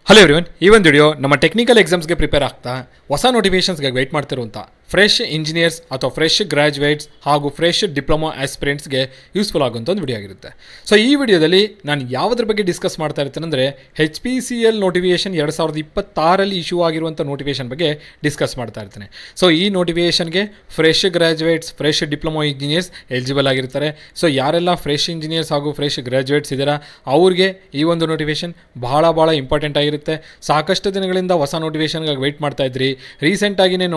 Hello everyone, ಈ ಒಂದು video ನಮ್ಮ ಟೆಕ್ನಿಕಲ್ ಎಕ್ಸಾಮ್ಸ್ಗೆ ಪ್ರಿಪೇರ್ ಆಗ್ತಾ ಹೊಸ ನೋಟಿಫಿಕೇಷನ್ಸ್ಗೆ ವೆಯ್ಟ್ ಮಾಡ್ತಿರುವಂಥ ಫ್ರೆಶ್ ಇಂಜಿನಿಯರ್ಸ್ ಅಥವಾ ಫ್ರೆಶ್ ಗ್ರಾಜ್ಯುಯೇಟ್ಸ್ ಹಾಗೂ ಫ್ರೆಶ್ ಡಿಪ್ಲೊಮಾ ಆಸ್ಪಿರೆಂಟ್ಸ್ಗೆ ಯೂಸ್ಫುಲ್ ಆಗುವಂಥ ಒಂದು ವಿಡಿಯೋ ಆಗಿರುತ್ತೆ. ಸೊ ಈ ವಿಡಿಯೋದಲ್ಲಿ ನಾನು ಯಾವುದ್ರ ಬಗ್ಗೆ ಡಿಸ್ಕಸ್ ಮಾಡ್ತಾ ಇರ್ತೇನೆ ಅಂದರೆ HPCL ನೋಟಿಫಿಕೇಷನ್ 2026 ಇಶ್ಯೂ ಆಗಿರುವಂಥ ನೋಟಿಫಿಕೇಷನ್ ಬಗ್ಗೆ ಡಿಸ್ಕಸ್ ಮಾಡ್ತಾ ಇರ್ತೇನೆ. ಸೊ ಈ ನೋಟಿಫಿಕೇಷನ್ಗೆ fresh graduates, fresh diploma engineers eligible ಆಗಿರ್ತಾರೆ. ಸೊ ಯಾರೆಲ್ಲ ಫ್ರೆಶ್ ಇಂಜಿನಿಯರ್ಸ್ ಹಾಗೂ ಫ್ರೆಶ್ ಗ್ರಾಜ್ಯುಯೇಟ್ಸ್ ಇದ್ದೀರಾ ಅವ್ರಿಗೆ ಈ ಒಂದು ನೋಟಿಫಿಕೇಷನ್ ಭಾಳ ಇಂಪಾರ್ಟೆಂಟ್ ಆಗಿರುತ್ತೆ. ಸಾಕಷ್ಟು ದಿನಗಳಿಂದ ಹೊಸ ನೋಟಿಫಿಕೇಷನ್ಗಾಗಿ ವೆಯ್ಟ್ ಮಾಡ್ತಾ ಇದ್ರಿ. ರೀಸೆಂಟಾಗಿಯೇ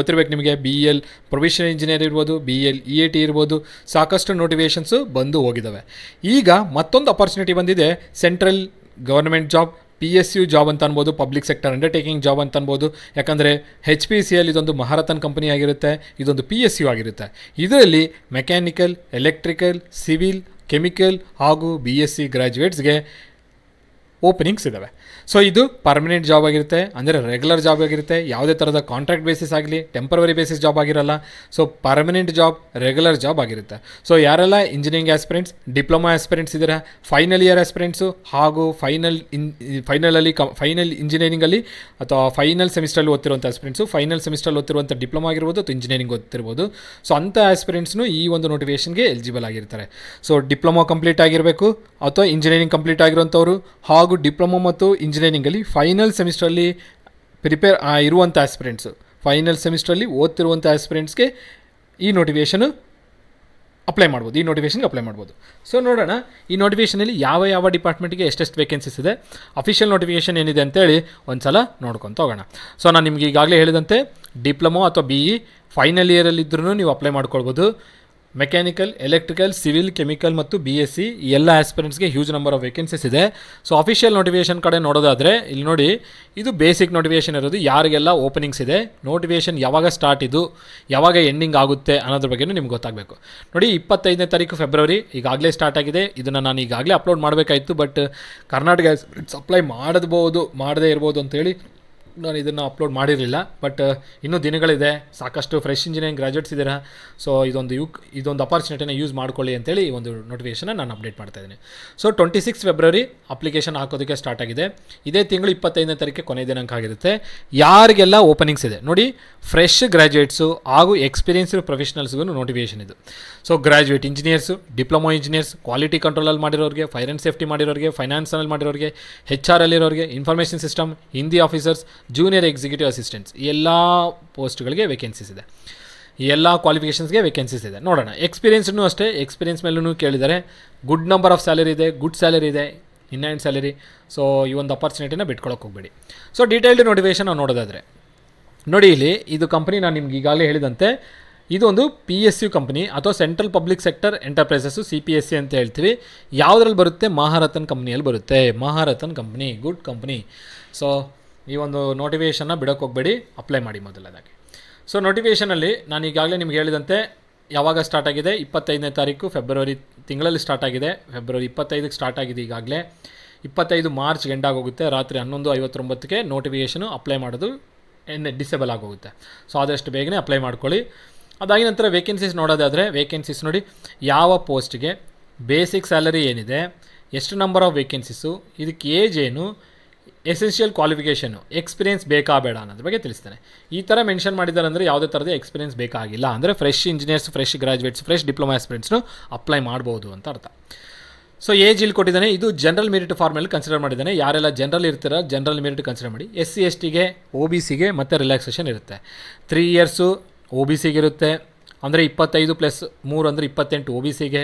ಗೊತ್ತಿರಬೇಕು ನಿಮಗೆ, BEL ಪ್ರೊಫೆಷನಲ್ ಇಂಜಿನಿಯರ್ ಇರ್ಬೋದು, BEL EAT ಇರ್ಬೋದು, ಸಾಕಷ್ಟು ನೋಟಿಫಿಕೇಷನ್ಸು ಬಂದು ಹೋಗಿದ್ದಾವೆ. ಈಗ ಮತ್ತೊಂದು ಅಪಾರ್ಚುನಿಟಿ ಬಂದಿದೆ, central government job, PSU job ಅಂತ ಅನ್ಬೋದು, ಪಬ್ಲಿಕ್ ಸೆಕ್ಟರ್ ಅಂಡರ್ಟೇಕಿಂಗ್ ಜಾಬ್ ಅಂತ ಅನ್ಬೋದು. ಯಾಕಂದರೆ HPCL ಇದೊಂದು ಮಹಾರಥನ್ ಕಂಪನಿ ಆಗಿರುತ್ತೆ, ಇದೊಂದು PSU ಆಗಿರುತ್ತೆ. ಇದರಲ್ಲಿ ಮೆಕ್ಯಾನಿಕಲ್, ಎಲೆಕ್ಟ್ರಿಕಲ್, ಸಿವಿಲ್, ಕೆಮಿಕಲ್ ಹಾಗೂ BSc ಗ್ರ್ಯಾಜುಯೇಟ್ಸ್ಗೆ ಓಪನಿಂಗ್ಸ್ ಇದ್ದಾವೆ. ಸೊ ಇದು ಪರ್ಮನೆಂಟ್ ಜಾಬ್ ಆಗಿರುತ್ತೆ, ಅಂದರೆ ರೆಗ್ಯುಲರ್ ಜಾಬ್ ಆಗಿರುತ್ತೆ. ಯಾವುದೇ ಥರದ ಕಾಂಟ್ರಾಕ್ಟ್ ಬೇಸಿಸ್ ಆಗಲಿ, ಟೆಂಪರವರಿ ಬೇಸಿಸ್ ಜಾಬ್ ಆಗಿರಲ್ಲ. So permanent job, regular job ಆಗಿರುತ್ತೆ. ಸೊ ಯಾರೆಲ್ಲ ಇಂಜಿನಿಯರಿಂಗ್ ಆಸ್ಪಿರೆಂಟ್ಸ್, ಡಿಪ್ಲೊಮಾ ಆಸ್ಪಿರೆಂಟ್ಸ್ ಇದ್ದೀರಾ, ಫೈನಲ್ ಇಯರ್ ಆಸ್ಪಿರೆಂಟ್ಸು ಹಾಗೂ ಫೈನಲ್ ಇಂಜಿನಿಯರಿಂಗಲ್ಲಿ ಅಥವಾ ಫೈನಲ್ ಸೆಮಿಸ್ಟ್ರಲ್ಲಿ ಓದ್ತಿರುವಂಥ ಆಸ್ಪಿರೆಂಟ್ಸು, ಫೈನಲ್ ಸೆಮಿಸ್ಟ್ರಲ್ಲಿ ಓದ್ತಿರುವಂಥ ಡಿಪ್ಲೊಮಾ ಆಗಿರ್ಬೋದು ಅಥವಾ ಇಂಜಿನಿಯರಿಂಗ್ ಓದ್ತಿರ್ಬೋದು. ಸೊ ಅಂಥ ಆಸ್ಪಿರೆಂಟ್ಸ್ನು ಈ ಒಂದು ನೋಟಿಫಿಕೇಷನ್ಗೆ ಎಲಿಜಿಬಲ್ ಆಗಿರ್ತಾರೆ. ಸೊ ಡಿಪ್ಲೊಮಾ ಕಂಪ್ಲೀಟ್ ಆಗಿರಬೇಕು ಅಥವಾ ಇಂಜಿನಿಯರಿಂಗ್ ಕಂಪ್ಲೀಟ್ ಆಗಿರುವಂಥವ್ರು ಹಾಗೂ ಡಿಪ್ಲೊಮಾ ಮತ್ತು ಇಂಜಿನಿಯರಿಂಗಲ್ಲಿ ಫೈನಲ್ ಸೆಮಿಸ್ಟ್ರಲ್ಲಿ ಪ್ರಿಪೇರ್ ಇರುವಂಥ ಆಸ್ಪಿರೆಂಟ್ಸು, ಫೈನಲ್ ಸೆಮಿಸ್ಟ್ರಲ್ಲಿ ಓದ್ತಿರುವಂಥ ಆಸ್ಪಿರೆಂಟ್ಸ್ಗೆ ಈ ನೋಟಿಫಿಕೇಷನು ಅಪ್ಲೈ ಮಾಡ್ಬೋದು. ಸೊ ನೋಡೋಣ ಈ ನೋಟಿಫಿಕೇಷನಲ್ಲಿ ಯಾವ ಡಿಪಾರ್ಟ್ಮೆಂಟ್ಗೆ ಎಷ್ಟೆಷ್ಟು ವೇಕೆನ್ಸೀಸ್ ಇದೆ, ಅಫಿಷಿಯಲ್ ನೋಟಿಫಿಕೇಷನ್ ಏನಿದೆ ಅಂತೇಳಿ ಒಂದು ಸಲ ನೋಡ್ಕೊತ ಹೋಗೋಣ. ಸೊ ನಾನು ನಿಮಗೆ ಈಗಾಗಲೇ ಹೇಳಿದಂತೆ ಡಿಪ್ಲೊಮಾ ಅಥವಾ BE ಫೈನಲ್ ಇಯರಲ್ಲಿದ್ದರೂ ನೀವು ಅಪ್ಲೈ ಮಾಡ್ಕೊಳ್ಬೋದು. ಮೆಕ್ಯಾನಿಕಲ್, ಎಲೆಕ್ಟ್ರಿಕಲ್, ಸಿವಿಲ್, ಕೆಮಿಕಲ್ ಮತ್ತು BSc ಈ ಎಲ್ಲ ಆಸ್ಪಿರೆಂಟ್ಸ್ಗೆ ಹ್ಯೂಜ್ ನಂಬರ್ ಆಫ್ ವೇಕೆನ್ಸೀಸ್ ಇದೆ. ಸೊ ಅಫಿಷಿಯಲ್ ನೋಟಿಫಿಕೇಷನ್ ಕಡೆ ನೋಡೋದಾದರೆ ಇಲ್ಲಿ ನೋಡಿ, ಇದು ಬೇಸಿಕ್ ನೋಟಿಫಿಕೇಷನ್ ಇರೋದು, ಯಾರಿಗೆಲ್ಲ ಓಪನಿಂಗ್ಸ್ ಇದೆ, ನೋಟಿಫಿಕೇಷನ್ ಯಾವಾಗ ಸ್ಟಾರ್ಟ್ ಇದು, ಯಾವಾಗ ಎಂಡಿಂಗ್ ಆಗುತ್ತೆ ಅನ್ನೋದ್ರ ಬಗ್ಗೆ ನಿಮ್ಗೆ ಗೊತ್ತಾಗಬೇಕು. ನೋಡಿ 25ನೇ ತಾರೀಕು ಫೆಬ್ರವರಿ ಈಗಾಗಲೇ ಸ್ಟಾರ್ಟ್ ಆಗಿದೆ. ಇದನ್ನು ನಾನು ಈಗಾಗಲೇ ಅಪ್ಲೋಡ್ ಮಾಡಬೇಕಾಯಿತು, ಬಟ್ ಕರ್ನಾಟಕ ಅಪ್ಲೈ ಮಾಡದೇ ಇರ್ಬೋದು ಅಂತೇಳಿ ನಾನು ಇದನ್ನು ಅಪ್ಲೋಡ್ ಮಾಡಿರಲಿಲ್ಲ. ಬಟ್ ಇನ್ನೂ ದಿನಗಳಿದೆ, ಸಾಕಷ್ಟು ಫ್ರೆಶ್ ಇಂಜಿನಿಯರಿಂಗ್ ಗ್ರಾಜ್ಯುಯೇಟ್ಸ್ ಇದ್ದೀರಾ. ಸೊ ಇದೊಂದು ಅಪಾರ್ಚುನಿಟಿನ ಯೂಸ್ ಮಾಡ್ಕೊಳ್ಳಿ ಅಂತೇಳಿ ಈ ಒಂದು ನೋಟಿಫಿಕೇಷನ್ನ ನಾನು ಅಪ್ಡೇಟ್ ಮಾಡ್ತಾಯಿದ್ದೀನಿ. ಸೊ 26 ಫೆಬ್ರವರಿ ಅಪ್ಲಿಕೇಶನ್ ಹಾಕೋದಕ್ಕೆ ಸ್ಟಾರ್ಟ್ ಆಗಿದೆ. ಇದೇ ತಿಂಗಳು 25ನೇ ತಾರೀಕಿಗೆ ಕೊನೆ ದಿನಾಂಕ ಆಗಿರುತ್ತೆ. ಯಾರಿಗೆಲ್ಲ ಓಪನಿಂಗ್ಸ್ ಇದೆ ನೋಡಿ, ಫ್ರೆಶ್ ಗ್ರಾಜ್ಯುಯೇಟ್ಸು ಹಾಗೂ ಎಕ್ಸ್ಪೀರಿಯನ್ಸ್ಡ್ ಪ್ರೊಫೆಷನಲ್ಸ್ಗೂ ನೋಟಿಫಿಕೇಷನ್ ಇದು. So graduate engineers, diploma engineers, quality ಕಂಟ್ರೋಲಲ್ಲಿ ಮಾಡಿರೋರಿಗೆ, ಫೈರ್ ಆ್ಯಂಡ್ ಸೇಫ್ಟಿ ಮಾಡಿರೋರಿಗೆ, ಫೈನಾನ್ಸಲ್ಲಿ ಮಾಡಿರೋರಿಗೆ, HR ಅಲ್ಲಿರೋರಿಗೆ, information system, Hindi officers, junior executive assistants, ಈ ಎಲ್ಲ ಪೋಸ್ಟ್ಗಳಿಗೆ ವೇಕೆನ್ಸೀಸ್ ಇದೆ. ಈ ಎಲ್ಲ ಕ್ವಾಲಿಫಿಕೇಷನ್ಸ್ಗೆ ವೇಕೆನ್ಸೀಸ್ ಇದೆ. ನೋಡೋಣ ಎಕ್ಸ್ಪೀರಿಯನ್ಸ್ನೂ ಅಷ್ಟೇ, ಎಕ್ಸ್ಪೀರಿಯನ್ಸ್ ಮೇಲೂ ಕೇಳಿದ್ದಾರೆ. ಗುಡ್ ನಂಬರ್ ಆಫ್ ಸ್ಯಾಲರಿ ಇದೆ, ಗುಡ್ ಸ್ಯಾಲರಿ ಇದೆ, ಇನ್ ಹ್ಯಾಂಡ್ ಸ್ಯಾಲರಿ. ಸೊ ಈ ಒಂದು ಅಪಾರ್ಚುನಿಟಿನ ಬಿಟ್ಕೊಳಕ್ಕೆ ಹೋಗಬೇಡಿ. ಸೊ ಡೀಟೇಲ್ಡ್ ನೋಟಿಫಿಕೇಷನ್ ನಾವು ನೋಡೋದಾದರೆ ನೋಡಿ, ಇಲ್ಲಿ ಇದು ಕಂಪ್ನಿ ನಾನು ನಿಮ್ಗೆ ಈಗಾಗಲೇ ಹೇಳಿದಂತೆ ಇದೊಂದು PSU ಕಂಪ್ನಿ ಅಥವಾ central public sector enterprises, CPSE ಅಂತ ಹೇಳ್ತೀವಿ. ಯಾವುದ್ರಲ್ಲಿ ಬರುತ್ತೆ? ಮಹಾರಥನ್ ಕಂಪ್ನಿಯಲ್ಲಿ ಬರುತ್ತೆ. ಮಹಾರಥನ್ ಕಂಪ್ನಿ ಗುಡ್ ಕಂಪ್ನಿ. ಸೊ ಈ ಒಂದು ನೋಟಿಫಿಕೇಷನ್ನ ಬಿಡೋಕ್ಕೆ ಹೋಗಬೇಡಿ, ಅಪ್ಲೈ ಮಾಡಿ ಮೊದಲದಾಗಿ. ಸೊ ನೋಟಿಫಿಕೇಷನಲ್ಲಿ ನಾನು ಈಗಾಗಲೇ ನಿಮ್ಗೆ ಹೇಳಿದಂತೆ ಯಾವಾಗ ಸ್ಟಾರ್ಟ್ ಆಗಿದೆ, 25ನೇ ತಾರೀಕು ಫೆಬ್ರವರಿ ತಿಂಗಳಲ್ಲಿ ಸ್ಟಾರ್ಟ್ ಆಗಿದೆ. ಫೆಬ್ರವರಿ 25ಕ್ಕೆ ಸ್ಟಾರ್ಟ್ ಆಗಿದೆ ಈಗಾಗಲೇ. 25 ಮಾರ್ಚ್ಗೆ ಎಂಡ್ ಆಗೋಗುತ್ತೆ. ರಾತ್ರಿ 11:59ಕ್ಕೆ ನೋಟಿಫಿಕೇಷನು ಅಪ್ಲೈ ಮಾಡೋದು ಡಿಸೇಬಲ್ ಆಗೋಗುತ್ತೆ. ಸೊ ಆದಷ್ಟು ಬೇಗನೆ ಅಪ್ಲೈ ಮಾಡ್ಕೊಳ್ಳಿ. ಅದಾಗಿ ನಂತರ ವೇಕೆನ್ಸೀಸ್ ನೋಡೋದಾದರೆ, ವೇಕೆನ್ಸೀಸ್ ನೋಡಿ, ಯಾವ ಪೋಸ್ಟ್ಗೆ ಬೇಸಿಕ್ ಸ್ಯಾಲರಿ ಏನಿದೆ, ಎಷ್ಟು ನಂಬರ್ ಆಫ್ ವೇಕೆನ್ಸೀಸು, ಇದಕ್ಕೆ ಏಜ್ ಏನು, ಎಸೆನ್ಷಿಯಲ್ ಕ್ವಾಲಿಫಿಕೇಷನು, ಎಕ್ಸ್ಪೀರಿಯನ್ಸ್ ಬೇಕಾ ಬೇಡ ಅನ್ನೋದ್ರ ಬಗ್ಗೆ ತಿಳಿಸ್ತೇನೆ. ಈ ಥರ ಮೆನ್ಷನ್ ಮಾಡಿದ್ದಾರೆ ಅಂದರೆ ಯಾವುದೇ ಥರದ ಎಕ್ಸ್ಪೀರಿಯನ್ಸ್ ಬೇಕಾಗಿಲ್ಲ, ಅಂದರೆ fresh engineers, fresh graduates, fresh diploma ಆಸ್ಪಿರೆಂಟ್ಸ್ನು ಅಪ್ಲೈ ಮಾಡ್ಬೋದು ಅಂತ ಅರ್ಥ. ಸೊ ಏಜ್ ಇಲ್ಲಿ ಕೊಟ್ಟಿದ್ದಾನೆ, ಇದು ಜನರಲ್ ಮೆರಿಟ್ ಫಾರ್ಮಲ್ಲಿ ಕನ್ಸಿಡರ್ ಮಾಡಿದ್ದಾನೆ. ಯಾರೆಲ್ಲ ಜನರಲ್ ಇರ್ತೀರ ಜನರಲ್ ಮೆರಿಟ್ ಕನ್ಸಿಡರ್ ಮಾಡಿ. SC STಗೆ, OBCಗೆ ಮತ್ತು ರಿಲ್ಯಾಕ್ಸೇಷನ್ ಇರುತ್ತೆ. 3 ಇಯರ್ಸು OBCಗೆ ಇರುತ್ತೆ, ಅಂದರೆ 25+3 ಅಂದರೆ 28 OBCಗೆ.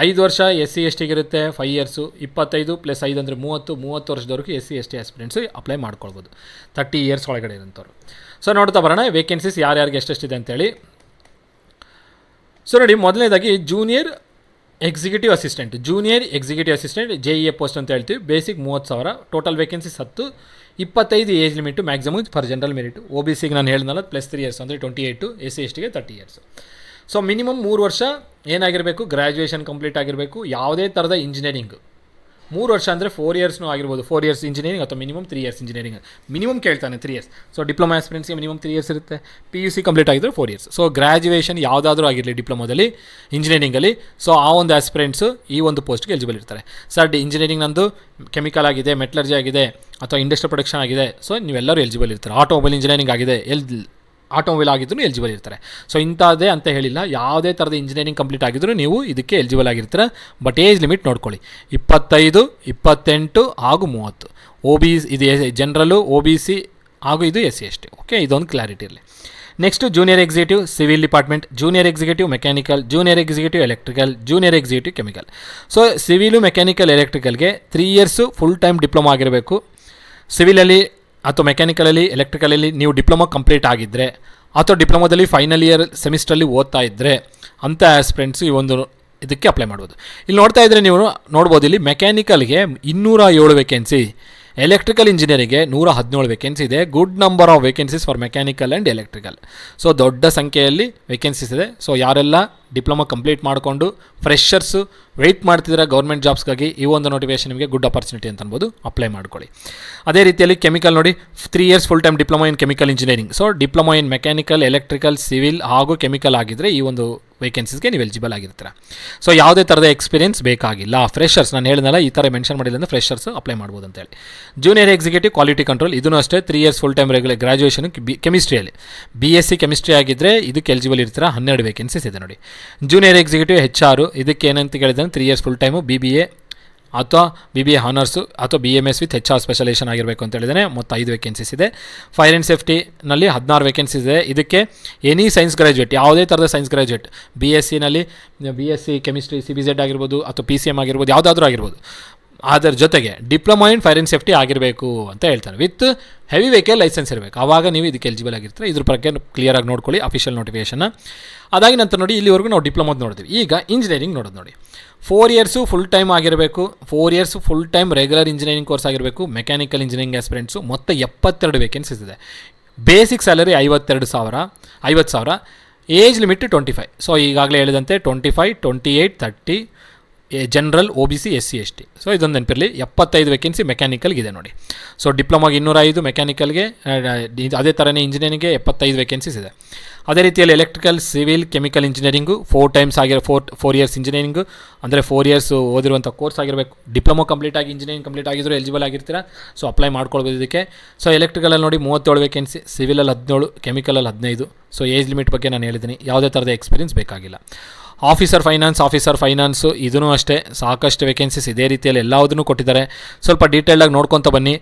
5 ವರ್ಷ SC STಗೆ ಇರುತ್ತೆ, 5 ಇಯರ್ಸು. 25+5 ಅಂದರೆ 30 ವರ್ಷದವರೆಗೂ SC ST ಆಸ್ಪಿರೆಂಟ್ಸು ಅಪ್ಲೈ ಮಾಡ್ಕೊಳ್ಬೋದು, 30 ಇಯರ್ಸ್ ಒಳಗಡೆ ಇರೋಂಥವ್ರು. ಸೊ ನೋಡ್ತಾ ಬರೋಣ ವೇಕೆನ್ಸೀಸ್ ಯಾರ್ಯಾರಿಗೆ ಎಷ್ಟೆಷ್ಟಿದೆ ಅಂತೇಳಿ. ಸೊ ನೋಡಿ, ಮೊದಲನೇದಾಗಿ junior executive assistant, JEA post ಅಂತ ಹೇಳ್ತೀವಿ. Basic 30,000, total vacancies 10, 25 age limit maximum for general merit. OBCಗೆ ನಾನು ಹೇಳಿದ್ನಲ್ಲ +3 ಇಯರ್ಸ್ ಅಂದರೆ 28, SC STಗೆ 30 ಇಯರ್ಸು. ಸೊ ಮಿನಿಮಮ್ 3 ವರ್ಷ ಏನಾಗಿರಬೇಕು, ಗ್ರ್ಯಾಜುಯೇಷನ್ ಕಂಪ್ಲೀಟ್ ಆಗಿರಬೇಕು, ಯಾವುದೇ ಥರದ ಇಂಜಿನಿಯರಿಂಗ್ 3 ವರ್ಷ ಅಂದರೆ 4 ಇಯರ್ಸ್ನೂ ಆಗಿರ್ಬೋದು, 4 ಇಯರ್ಸ್ ಇಂಜಿನಿಯರಿಂಗ್ ಅಥವಾ ಮಿನಿಮಮ್ 3 ಇಯರ್ಸ್ ಇಂಜಿನಿಯರಿಂಗ್. ಮಿನಿಮಮ್ ಕೇಳ್ತಾನೆ 3 ಇಯರ್ಸ್. ಸೊ ಡಿಪ್ಲೊಮಾ ಆಸ್ಪಿರೆಂಟ್ಸ್ಗೆ ಮಿನಿಮಮ್ 3 ಇಯರ್ಸ್ ಇರುತ್ತೆ. PUC ಕಂಪ್ಲೀಟ್ ಆಗಿದ್ರೆ 4 ಇಯರ್ಸ್. ಸೊ ಗ್ರ್ಯಾಜುಯೇಷನ್ ಯಾವುದಾದ್ರೂ ಆಗಿರಲಿ ಡಿಪ್ಲೊಮಾದಲ್ಲಿ, ಇಂಜಿನಿಯರಿಂಗಲ್ಲಿ, ಸೊ ಆ ಒಂದು ಆಸ್ಪಿರೆಂಟ್ಸು ಈ ಒಂದು ಪೋಸ್ಟ್ಗೆ ಎಲಿಜಿಬಲ್ ಇರ್ತಾರೆ. ಸರ್ ಇಂಜಿನಿಯರಿಂಗ್ ನಂದು ಕೆಮಿಕಲ್ ಆಗಿದೆ, ಮೆಟಲರ್ಜಿ ಆಗಿದೆ ಅಥವಾ ಇಂಡಸ್ಟ್ರಿಯಲ್ ಪ್ರೊಡಕ್ಷನ್ ಆಗಿದೆ, ಸೊ ನೀವೆಲ್ಲರೂ ಎಲಿಜಿಬಲ್ ಇರ್ತಾರೆ. ಆಟೋಮೊಬೈಲ್ ಇಂಜಿನಿಯರಿಂಗ್ ಆಗಿದೆ, ಆಟೋಮೊಬೈಲ್ ಆಗಿದ್ರು ಎಲಿಜಿಬಲ್ ಇರ್ತಾರೆ. ಸೊ ಇಂಥದ್ದೇ ಅಂತ ಹೇಳಿಲ್ಲ, ಯಾವುದೇ ಥರದ ಇಂಜಿನಿಯರಿಂಗ್ ಕಂಪ್ಲೀಟ್ ಆಗಿದ್ದರೂ ನೀವು ಇದಕ್ಕೆ ಎಲಿಜಿಬಲ್ ಆಗಿರ್ತೀರ. ಬಟ್ ಏಜ್ ಲಿಮಿಟ್ ನೋಡ್ಕೊಳ್ಳಿ, 25, 28 ಹಾಗೂ 30. ಇದು ಜನರಲ್ಲು, OBC ಹಾಗೂ ಇದು SC/ST. ಓಕೆ, ಇದೊಂದು ಕ್ಲಾರಿಟಿ ಇರಲಿ. Next junior executive civil department, junior executive mechanical, junior executive electrical, junior executive chemical. So civil, mechanical, ಎಲೆಕ್ಟ್ರಿಕಲ್ಗೆ 3 ಇಯರ್ಸು ಫುಲ್ ಟೈಮ್ ಡಿಪ್ಲೊಮಾ ಆಗಿರಬೇಕು. ಸಿವಿಲಲ್ಲಿ ಅಥವಾ ಮೆಕ್ಯಾನಿಕಲಲ್ಲಿ, ಎಲೆಕ್ಟ್ರಿಕಲಲ್ಲಿ ನೀವು ಡಿಪ್ಲೊಮಾ ಕಂಪ್ಲೀಟ್ ಆಗಿದ್ದರೆ ಅಥವಾ ಡಿಪ್ಲೊಮಾದಲ್ಲಿ ಫೈನಲ್ ಇಯರ್ ಸೆಮಿಸ್ಟ್ರಲ್ಲಿ ಓದ್ತಾ ಇದ್ದರೆ ಅಂಥ ಆಸ್ಪಿರೆಂಟ್ಸು ಈ ಒಂದು ಇದಕ್ಕೆ ಅಪ್ಲೈ ಮಾಡ್ಬೋದು. ಇಲ್ಲಿ ನೋಡ್ತಾ ಇದ್ದರೆ ನೀವು ನೋಡ್ಬೋದು, ಇಲ್ಲಿ ಮೆಕ್ಯಾನಿಕಲ್ಗೆ 207 ವೇಕೆನ್ಸಿ, ಎಲೆಕ್ಟ್ರಿಕಲ್ ಇಂಜಿನಿಯರಿಂಗ್ಗೆ 117 ವೇಕೆನ್ಸಿ ಇದೆ. Good number of vacancies for mechanical and electrical. So ದೊಡ್ಡ ಸಂಖ್ಯೆಯಲ್ಲಿ ವೇಕೆನ್ಸೀಸ್ ಇದೆ. ಸೊ ಯಾರೆಲ್ಲ ಡಿಪ್ಲೊಮಾ ಕಂಪ್ಲೀಟ್ ಮಾಡಿಕೊಂಡು ಫ್ರೆಷರ್ಸು ವೆಯ್ಟ್ ಮಾಡ್ತಿದ್ದಾರೆ ಗೌರ್ಮೆಂಟ್ ಜಾಬ್ಸ್ಗಾಗಿ, ಈ ಒಂದು ನೋಟಿಫಿಕೇಷನ್ ನಿಮಗೆ ಗುಡ್ ಆಪರ್ಚುನಿಟಿ ಅಂತ ಅನ್ಬೋದು, ಅಪ್ಲೈ ಮಾಡ್ಕೊಳ್ಳಿ. ಅದೇ ರೀತಿಯಲ್ಲಿ ಕೆಮಿಕಲ್ ನೋಡಿ, 3 years full time diploma in chemical engineering. So diploma in mechanical, electrical, civil ಹಾಗೂ ಕೆಮಿಕಲ್ ಆಗಿದ್ದರೆ ಈ ಒಂದು ವೇಕೆನ್ಸೀಸ್ಗೆ ನೀವು ಎಲಿಜಿಬಲ್ ಆಗಿರ್ತೀರ. ಸೊ ಯಾವುದೇ ಥರದ ಎಕ್ಸ್ಪೀರಿಯನ್ಸ್ ಬೇಕಾಗಿಲ್ಲ. ಫ್ರೆಷರ್ಸ್ ನಾನು ಹೇಳಿದ್ನಲ್ಲ, ಈ ಥರ ಮೆನ್ಷನ್ ಮಾಡಿಲ್ಲ ಅಂದರೆ ಫ್ರೆಷರ್ಸ್ ಅಪ್ಲೈ ಮಾಡ್ಬೋದು ಅಂತೇಳಿ. ಜೂನಿಯರ್ ಎಕ್ಸಿಕ್ಯೂಟಿವ್ ಕ್ವಾಲಿಟಿ ಕಂಟ್ರೋಲ್, ಇದೂ ಅಷ್ಟೇ 3 years full time regular graduation ಕೆಮಿಸ್ಟ್ರಿಯಲ್ಲಿ, BSc ಕೆಮಿಸ್ಟ್ರಿ ಆಗಿದ್ದರೆ ಇದಕ್ಕೆ ಎಲಿಜಿಬಲ್ ಇರ್ತೀರ. 12 ವೇಕೆನ್ಸೀಸ್ ಇದೆ ನೋಡಿ. ಜೂನಿಯರ್ ಎಕ್ಸಿಕ್ಯೂಟಿವ್ HR, ಇದಕ್ಕೆ ಏನಂತ ಕೇಳಿದ್ರೆ 3 ಇಯರ್ಸ್ ಫುಲ್ ಟೈಮು BBA ಅಥವಾ BBA ಹಾನರ್ಸು ಅಥವಾ BMS ವಿತ್ HR ಸ್ಪೆಷಲೈಸೇಷನ್ ಆಗಿರಬೇಕು ಅಂತ ಹೇಳಿದರೆ ಮೊತ್ತ 5 ವೇಕೆನ್ಸೀಸ್ ಇದೆ. ಫೈರ್ ಆ್ಯಂಡ್ ಸೇಫ್ಟಿನಲ್ಲಿ 16 ವೇಕೆನ್ಸೀಸ್ ಇದೆ. ಇದಕ್ಕೆ ಎನಿ ಸೈನ್ಸ್ ಗ್ರಾಜ್ಯುಯೇಟ್, ಯಾವುದೇ ಥರದ ಸೈನ್ಸ್ ಗ್ರಾಜ್ಯುಯೇಟ್, BScನಲ್ಲಿ BSc ಕೆಮಿಸ್ಟ್ರಿ, CBZ ಆಗಿರ್ಬೋದು ಅಥವಾ PCM ಆಗಿರ್ಬೋದು, ಯಾವುದಾದ್ರೂ ಆಗಿರ್ಬೋದು, ಅದರ ಜೊತೆಗೆ diploma in fire and safety ಆಗಿರಬೇಕು ಅಂತ ಹೇಳ್ತಾರೆ. ವಿತ್ ಹೆವಿ ವೆಹಿಕಲ್ ಲೈಸೆನ್ಸ್ ಇರಬೇಕು, ಆವಾಗ ನೀವು ಇದಕ್ಕೆ ಎಲಿಜಿಬಲ್ ಆಗಿರ್ತಾರೆ. ಇದ್ರ ಬಗ್ಗೆ ಕ್ಲಿಯರಾಗಿ ನೋಡ್ಕೊಳ್ಳಿ ಅಫಿಷಿಯಲ್ ನೋಟಿಫಿಕೇಷನ್ನ. ಅದಾಗಿ ನಂತರ ನೋಡಿ, ಇಲ್ಲಿವರೆಗೂ ನಾವು ಡಿಪ್ಲೊಮಾದ ನೋಡ್ತೀವಿ. ಈಗ ಇಂಜಿನಿಯರಿಂಗ್ ನೋಡೋದು ನೋಡಿ. 4 ಇಯರ್ಸು ಫುಲ್ ಟೈಮ್ ಆಗಿರಬೇಕು, 4 years full time regular engineering course ಆಗಿರಬೇಕು. ಮೆಕ್ಯಾನಿಕಲ್ ಇಂಜಿನಿಯರಿಂಗ್ ಆಸ್ಪಿರೆಂಟ್ಸು ಮೊತ್ತ 72 ವೇಕೆನ್ಸೀಸ್ ಇದೆ. Basic salary 50,000. Age limit 25. So ಈಗಾಗಲೇ ಹೇಳಿದಂತೆ 25, 28, 30 ಜನರಲ್, OBC, SC/ST. ಸೊ ಇದೊಂದು ನೆನಪಿರಲಿ. 75 ವೇಕೆನ್ಸಿ ಮೆಕ್ಯಾನಿಕಲ್ಗಿದೆ ನೋಡಿ. ಸೊ ಡಿಪ್ಲೊಮಾಗೆ 205, ಮೆಕ್ಯಾನಿಕಲ್ಗೆ ಅದೇ ಥರನೇ ಇಂಜಿನಿಯರಿಂಗ್ಗೆ 75 ವೇಕೆನ್ಸೀಸ್ ಇದೆ. ಅದೇ ರೀತಿಯಲ್ಲಿ electrical, civil, chemical engineering 4 years engineering ಅಂದರೆ 4 ಇಯರ್ಸ್ ಓದಿರುವಂಥ ಕೋರ್ಸ್ ಆಗಿರಬೇಕು. ಡಿಪ್ಲೊಮಾ ಕಂಪ್ಲೀಟ್ ಆಗಿ ಇಂಜಿನಿಯರಿಂಗ್ ಕಂಪ್ಲೀಟ್ ಆಗಿದ್ದರೂ ಎಲಿಜಿಬಲ್ ಆಗಿರ್ತೀರ. ಸೊ ಅಪ್ಲೈ ಮಾಡ್ಕೊಳ್ಬೋದು ಇದಕ್ಕೆ. ಸೊ ಎಲೆಕ್ಟ್ರಿಕಲಲ್ಲಿ ನೋಡಿ 37 ವೇಕೆನ್ಸಿ, ಸಿವಿಲಲ್ಲಿ 17, ಕೆಮಿಕಲಲ್ಲಿ 15. ಸೊ ಏಜ್ ಲಿಮಿಟ್ ಬಗ್ಗೆ ನಾನು ಹೇಳಿದ್ದೀನಿ, ಯಾವುದೇ ಥರದ ಎಕ್ಸ್ಪೀರಿಯನ್ಸ್ ಬೇಕಾಗಿಲ್ಲ. ಆಫೀಸರ್ ಫೈನಾನ್ಸು ಇದೂ ಅಷ್ಟೇ ಸಾಕಷ್ಟು ವೇಕೆನ್ಸೀಸ್ ಇದೇ ರೀತಿಯಲ್ಲಿ ಎಲ್ಲದನ್ನೂ ಕೊಟ್ಟಿದ್ದಾರೆ. ಸ್ವಲ್ಪ ಡೀಟೇಲ್ಡಾಗಿ ನೋಡ್ಕೊತ ಬನ್ನಿ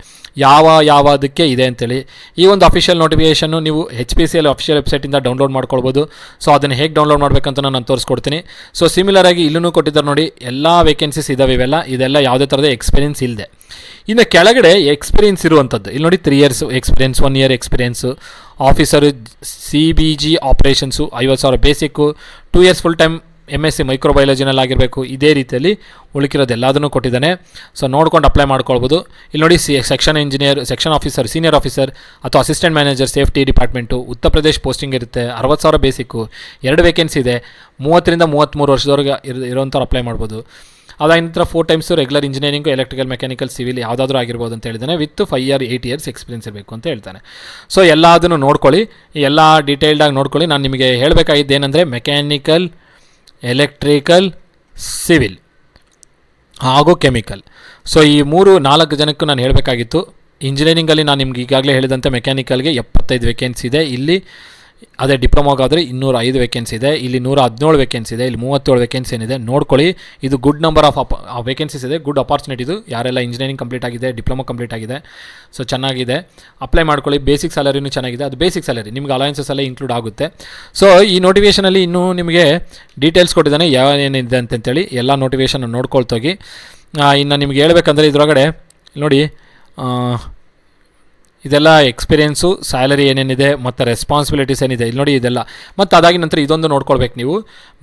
ಯಾವುದಕ್ಕೆ ಇದೆ ಅಂತೇಳಿ. ಈ ಒಂದು ಅಫಿಷಿಯಲ್ ನೋಟಿಫಿಕೇಷನ್ನು ನೀವು HPCL ಅಫಿಷಿಯಲ್ ವೆಬ್ಸೈಟಿಂದ ಡೌನ್ಲೋಡ್ ಮಾಡ್ಕೊಳ್ಬೋದು. ಸೊ ಅದನ್ನು ಹೇಗೆ ಡೌನ್ಲೋಡ್ ಮಾಡಬೇಕಂತ ನಾನು ತೋರಿಸ್ಕೊಡ್ತೀನಿ. ಸೊ ಸಿಮಿಲರಾಗಿ ಇಲ್ಲೂ ಕೊಟ್ಟಿದ್ದಾರೆ ನೋಡಿ, ಎಲ್ಲ ವೇಕೆನ್ಸೀಸ್ ಇದ್ದಾವೆ. ಇದೆಲ್ಲ ಯಾವುದೇ ಥರದ ಎಕ್ಸ್ಪೀರಿಯನ್ಸ್ ಇಲ್ಲದೆ. ಇನ್ನು ಕೆಳಗಡೆ ಎಕ್ಸ್ಪೀರಿಯನ್ಸ್ ಇರುವಂಥದ್ದು ಇಲ್ಲಿ ನೋಡಿ, 3 years experience, 1 year experience. Officer CBG operations 50,000 basic, 2 years full time MSc ಮೈಕ್ರೋಬಯಾಲಜಿನಲ್ಲಿ ಆಗಿರಬೇಕು. ಇದೇ ರೀತಿಯಲ್ಲಿ ಉಳಿಕಿರೋದು ಎಲ್ಲದನ್ನೂ ಕೊಟ್ಟಿದ್ದಾನೆ. ಸೊ ನೋಡ್ಕೊಂಡು ಅಪ್ಲೈ ಮಾಡ್ಕೊಳ್ಬೋದು. ಇಲ್ಲಿ ನೋಡಿ, section engineer, section officer, senior officer ಅಥವಾ assistant manager safety department, Uttar Pradesh posting ಇರುತ್ತೆ. 60,000 ಬೇಸಿಕ್ಕು, 2 ವೇಕೆನ್ಸಿ ಇದೆ. 30ರಿಂದ 33 ವರ್ಷದವರೆಗೆ ಇರೋಂಥವ್ರು ಅಪ್ಲೈ ಮಾಡ್ಬೋದು. ಅದಾದ ನಂತರ 4 times regular engineering, electrical, mechanical, civil ಯಾವುದಾದ್ರೂ ಆಗಿರ್ಬೋದು ಅಂತ ಹೇಳಿದ್ದಾನೆ. ವಿತ್ 5 ಇಯರ್ 8 ಇಯರ್ಸ್ ಎಕ್ಸ್ಪೀರಿಯನ್ಸ್ ಇರಬೇಕು ಅಂತ ಹೇಳ್ತಾನೆ. ಸೊ ಎಲ್ಲದನ್ನು ನೋಡ್ಕೊಳ್ಳಿ, ಎಲ್ಲ ಡೀಟೇಲ್ಡಾಗಿ ನೋಡ್ಕೊಳ್ಳಿ. ನಾನು ನಿಮಗೆ ಹೇಳಬೇಕಾಗಿದ್ದು ಏನಂದರೆ, ಮೆಕ್ಯಾನಿಕಲ್, ಎಲೆಕ್ಟ್ರಿಕಲ್, ಸಿವಿಲ್ ಹಾಗೂ ಕೆಮಿಕಲ್. ಸೊ ಈ 4 ಜನಕ್ಕೂ ನಾನು ಹೇಳಬೇಕಾಗಿತ್ತು. ಇಂಜಿನಿಯರಿಂಗಲ್ಲಿ ನಾನು ನಿಮ್ಗೆ ಈಗಾಗಲೇ ಹೇಳಿದಂತೆ ಮೆಕ್ಯಾನಿಕಲ್ಗೆ 75 ವೇಕೆನ್ಸಿ ಇದೆ. ಇಲ್ಲಿ ಅದೇ ಡಿಪ್ಲೊಮಾಗಾದರೆ 205 ವೇಕೆನ್ಸಿ ಇದೆ. ಇಲ್ಲಿ 117 ವೇಕೆನ್ಸಿ ಇದೆ. ಇಲ್ಲಿ 37 ವೇಕೆನ್ಸಿ ಏನಿದೆ ನೋಡ್ಕೊಳ್ಳಿ. ಇದು ಗುಡ್ ನಂಬರ್ ಆಫ್ ವೇಕೆನ್ಸೀಸ್ ಇದೆ. ಗುಡ್ ಅಪಾರ್ಚುನಿಟಿ ಇದು. ಯಾರೆಲ್ಲ ಇಂಜಿನಿಯರಿಂಗ್ ಕಂಪ್ಲೀಟ್ ಆಗಿದೆ, ಡಿಪ್ಲೊಮಾ ಕಂಪ್ಲೀಟ್ ಆಗಿದೆ, ಸೊ ಚೆನ್ನಾಗಿದೆ, ಅಪ್ಲೈ ಮಾಡ್ಕೊಳ್ಳಿ. ಬೇಸಿಕ್ ಸ್ಯಾಲರಿನೂ ಚೆನ್ನಾಗಿದೆ. ಅದು ಬೇಸಿಕ್ ಸ್ಯಾಲರಿ, ನಿಮ್ಗೆ ಅಲಯನ್ಸಸ್ ಎಲ್ಲ ಇನ್ಕ್ಲೂಡ್ ಆಗುತ್ತೆ. ಸೊ ಈ ನೋಟಿಫಿಕೇಷನಲ್ಲಿ ಇನ್ನೂ ನಿಮಗೆ ಡೀಟೇಲ್ಸ್ ಕೊಟ್ಟಿದ್ದಾನೆ, ಏನಿದೆ ಅಂತೇಳಿ. ಎಲ್ಲ ನೋಟಿಫಿಕೇಷನ್ ನೋಡ್ಕೊಳ್ತೋಗಿ. ಇನ್ನು ನಿಮ್ಗೆ ಹೇಳ್ಬೇಕಂದ್ರೆ ಇದರೊಳಗಡೆ ನೋಡಿ, ಇದೆಲ್ಲ ಎಕ್ಸ್ಪೀರಿಯೆನ್ಸು, ಸ್ಯಾಲರಿ ಏನೇನಿದೆ ಮತ್ತು ರೆಸ್ಪಾನ್ಸಿಬಿಲಿಟೀಸ್ ಏನಿದೆ ಇಲ್ಲಿ ನೋಡಿ ಇದೆಲ್ಲ. ಮತ್ತು ಅದಾಗಿ ನಂತರ ಇದೊಂದು ನೋಡ್ಕೊಳ್ಬೇಕು ನೀವು,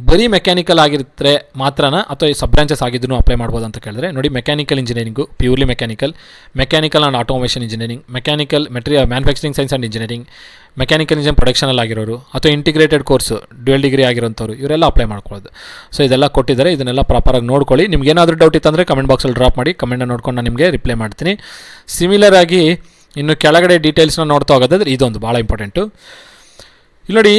ಬರೀ ಮೆಕ್ಯಾನಿಕಲ್ ಆಗಿರ್ತಾರೆ ಮಾತ್ರನ ಅಥವಾ ಸಬ್ ಬ್ರಾಂಚಸ್ ಆಗಿದ್ದೂ ಅಪ್ಲೈ ಮಾಡ್ಬೋದು ಅಂತ ಕೇಳಿದ್ರೆ ನೋಡಿ, mechanical engineering purely mechanical and automation engineering, mechanical manufacturing science and engineering, mechanical engine ಪ್ರೊಡಕ್ಷನಲ್ಲಿ ಆಗಿರೋರು ಅಥವಾ ಇಂಟಿಗ್ರೇಟೆಡ್ ಕೋರ್ಸು ಡ್ಯುಯಲ್ ಡಿಗ್ರಿ ಆಗಿರೋಂಥವ್ರು ಇವರೆಲ್ಲ ಅಪ್ಲೈ ಮಾಡ್ಕೊಳ್ಳೋದು. ಸೊ ಇದೆಲ್ಲ ಕೊಟ್ಟಿದ್ದಾರೆ, ಇದನ್ನೆಲ್ಲ ಪ್ರಾಪರಾಗಿ ನೋಡ್ಕೊಳ್ಳಿ. ನಿಮ್ಗೆ ಏನಾದರೂ ಡೌಟ್ ಇತ್ತಂದರೆ ಕಮೆಂಟ್ ಬಾಕ್ಸಲ್ಲಿ ಡ್ರಾಪ್ ಮಾಡಿ, ಕಮೆಂಟ್ನ ನೋಡ್ಕೊಂಡು ನಾನು ನಿಮಗೆ ರಿಪ್ಲೈ ಮಾಡ್ತೀನಿ. ಸಿಮಿಲರ್ ಆಗಿ ಇನ್ನು ಕೆಳಗಡೆ ಡೀಟೇಲ್ಸ್ನ ನೋಡ್ತಾ ಹೋಗೋದಾದ್ರೆ ಇದೊಂದು ಭಾಳ ಇಂಪಾರ್ಟೆಂಟು. ಇಲ್ಲಿ ನೋಡಿ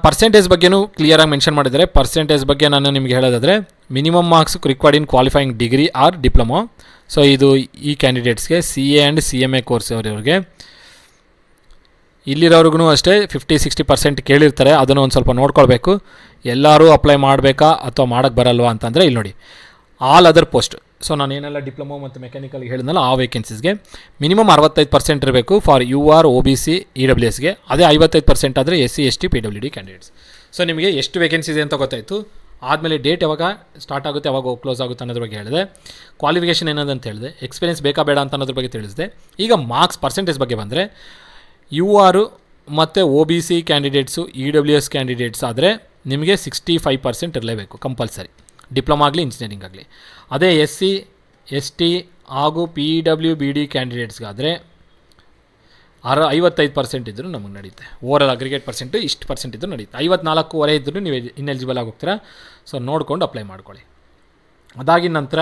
ಪರ್ಸೆಂಟೇಜ್ ಬಗ್ಗೆನೂ ಕ್ಲಿಯರಾಗಿ ಮೆನ್ಷನ್ ಮಾಡಿದ್ದಾರೆ. ಪರ್ಸೆಂಟೇಜ್ ಬಗ್ಗೆ ನಾನು ನಿಮಗೆ ಹೇಳೋದಾದರೆ minimum marks required in qualifying degree R diploma. So ಇದು ಈ ಕ್ಯಾಂಡಿಡೇಟ್ಸ್ಗೆ CA ಆ್ಯಂಡ್ CMA ಕೋರ್ಸ್ ಅವರವ್ರಿಗೆ. ಇಲ್ಲಿರೋರ್ಗೂ ಅಷ್ಟೇ 50-60% ಕೇಳಿರ್ತಾರೆ, ಅದನ್ನು ಒಂದು ಸ್ವಲ್ಪ ನೋಡ್ಕೊಳ್ಬೇಕು. ಎಲ್ಲರೂ ಅಪ್ಲೈ ಮಾಡಬೇಕಾ ಅಥವಾ ಮಾಡೋಕ್ಕೆ ಬರಲ್ವಾ ಅಂತಂದರೆ ಇಲ್ಲಿ ನೋಡಿ, ಆಲ್ ಅದರ್ ಪೋಸ್ಟ್. ಸೊ ನಾನು ಏನೆಲ್ಲ ಡಿಪ್ಲೊಮಾ ಮತ್ತು ಮೆಕ್ಯಾನಿಕಲ್ಗೆ ಹೇಳಿದ್ನಲ್ಲ ಆ ವೇಕೆನ್ಸೀಸ್ಗೆ ಮಿನಿಮಮ್ 65% ಇರಬೇಕು ಫಾರ್ UR OBC EWSಗೆ. ಅದೇ 55% ಆದರೆ SC ST PWD candidates. So ನಿಮಗೆ ಎಷ್ಟು ವೇಕೆನ್ಸೀಸ್ ಅಂತ ಗೊತ್ತಾಯಿತು. ಆದಮೇಲೆ ಡೇಟ್ ಯಾವಾಗ ಸ್ಟಾರ್ಟ್ ಆಗುತ್ತೆ, ಯಾವಾಗ ಕ್ಲೋಸ್ ಆಗುತ್ತೆ ಅನ್ನೋದ್ರ ಬಗ್ಗೆ ಹೇಳಿದೆ. ಕ್ವಾಲಿಫಿಕೇಷನ್ ಏನಂತ ಹೇಳಿದೆ, ಎಕ್ಸ್ಪೀರಿಯನ್ಸ್ ಬೇಕಾ ಬೇಡ ಅಂತ ಅನ್ನೋದ್ರ ಬಗ್ಗೆ ತಿಳಿಸಿದೆ. ಈಗ ಮಾರ್ಕ್ಸ್ ಪರ್ಸೆಂಟೇಜ್ ಬಗ್ಗೆ ಬಂದರೆ UR ಮತ್ತು OBC ಕ್ಯಾಂಡಿಡೇಟ್ಸು EWS ಕ್ಯಾಂಡಿಡೇಟ್ಸ್ ಆದರೆ ನಿಮಗೆ 65% ಇರಲೇಬೇಕು ಕಂಪಲ್ಸರಿ, ಡಿಪ್ಲೊಮಾ ಆಗಲಿ ಇಂಜಿನಿಯರಿಂಗ್ ಆಗಲಿ. ಅದೇ SC ST ಹಾಗೂ PWBD ಕ್ಯಾಂಡಿಡೇಟ್ಸ್ಗಾದರೆ 55% ಇದ್ದರೂ ನಮಗೆ ನಡೆಯುತ್ತೆ. ಓವರಾಲ್ ಅಗ್ರಿಗೇಟ್ ಪರ್ಸೆಂಟು ಇಷ್ಟು ಪರ್ಸೆಂಟ್ ಇದ್ದರೂ ನಡೆಯುತ್ತೆ. 54.25 ಇದ್ದರೂ ನೀವು ಇನ್ಎಲಿಜಿಬಲ್ ಆಗೋಗ್ತೀರಾ. ಸೊ ನೋಡ್ಕೊಂಡು ಅಪ್ಲೈ ಮಾಡ್ಕೊಳ್ಳಿ. ಅದಾಗಿನ ನಂತರ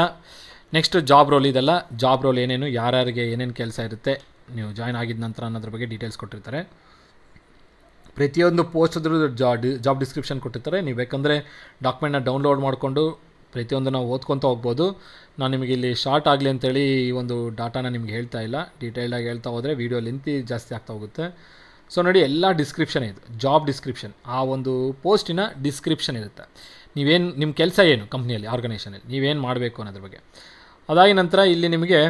ನೆಕ್ಸ್ಟ್ ಜಾಬ್ ರೋಲ್. ಇದೆಲ್ಲ ಜಾಬ್ ರೋಲ್ ಏನೇನು, ಯಾರ್ಯಾರಿಗೆ ಏನೇನು ಕೆಲಸ ಇರುತ್ತೆ, ನೀವು ಜಾಯ್ನ್ ಆಗಿದ ನಂತರ ಅನ್ನೋದ್ರ ಬಗ್ಗೆ ಡೀಟೇಲ್ಸ್ ಕೊಟ್ಟಿರ್ತಾರೆ. ಪ್ರತಿಯೊಂದು ಪೋಸ್ಟ್ದ್ರೂ ಜಾಬ್ ಡಿಸ್ಕ್ರಿಪ್ಷನ್ ಕೊಟ್ಟಿರ್ತಾರೆ. ನೀವು ಬೇಕಂದರೆ ಡಾಕ್ಯುಮೆಂಟ್ನ ಡೌನ್ಲೋಡ್ ಮಾಡಿಕೊಂಡು ಪ್ರತಿಯೊಂದು ನಾವು ಓದ್ಕೊತ ಹೋಗ್ಬೋದು. ನಾನು ನಿಮಗೆ ಇಲ್ಲಿ ಶಾರ್ಟ್ ಆಗಲಿ ಅಂತೇಳಿ ಈ ಒಂದು ಡಾಟಾನ ನಿಮ್ಗೆ ಹೇಳ್ತಾ ಇಲ್ಲ, ಡೀಟೇಲ್ಡಾಗಿ ಹೇಳ್ತಾ ಹೋದರೆ ವೀಡಿಯೋ ಲೆಂತಿ ಜಾಸ್ತಿ ಆಗ್ತಾ ಹೋಗುತ್ತೆ. ಸೊ ನೋಡಿ, ಎಲ್ಲ ಡಿಸ್ಕ್ರಿಪ್ಷನ್ ಇದು, ಜಾಬ್ ಡಿಸ್ಕ್ರಿಪ್ಷನ್, ಆ ಒಂದು ಪೋಸ್ಟಿನ ಡಿಸ್ಕ್ರಿಪ್ಷನ್ ಇರುತ್ತೆ. ನೀವೇನು ನಿಮ್ಮ ಕೆಲಸ ಏನು ಕಂಪ್ನಿಯಲ್ಲಿ, ಆರ್ಗನೈಸೇಷನಲ್ಲಿ ನೀವೇನು ಮಾಡಬೇಕು ಅನ್ನೋದ್ರ ಬಗ್ಗೆ. ಅದಾಗಿ ನಂತರ ಇಲ್ಲಿ ನಿಮಗೆ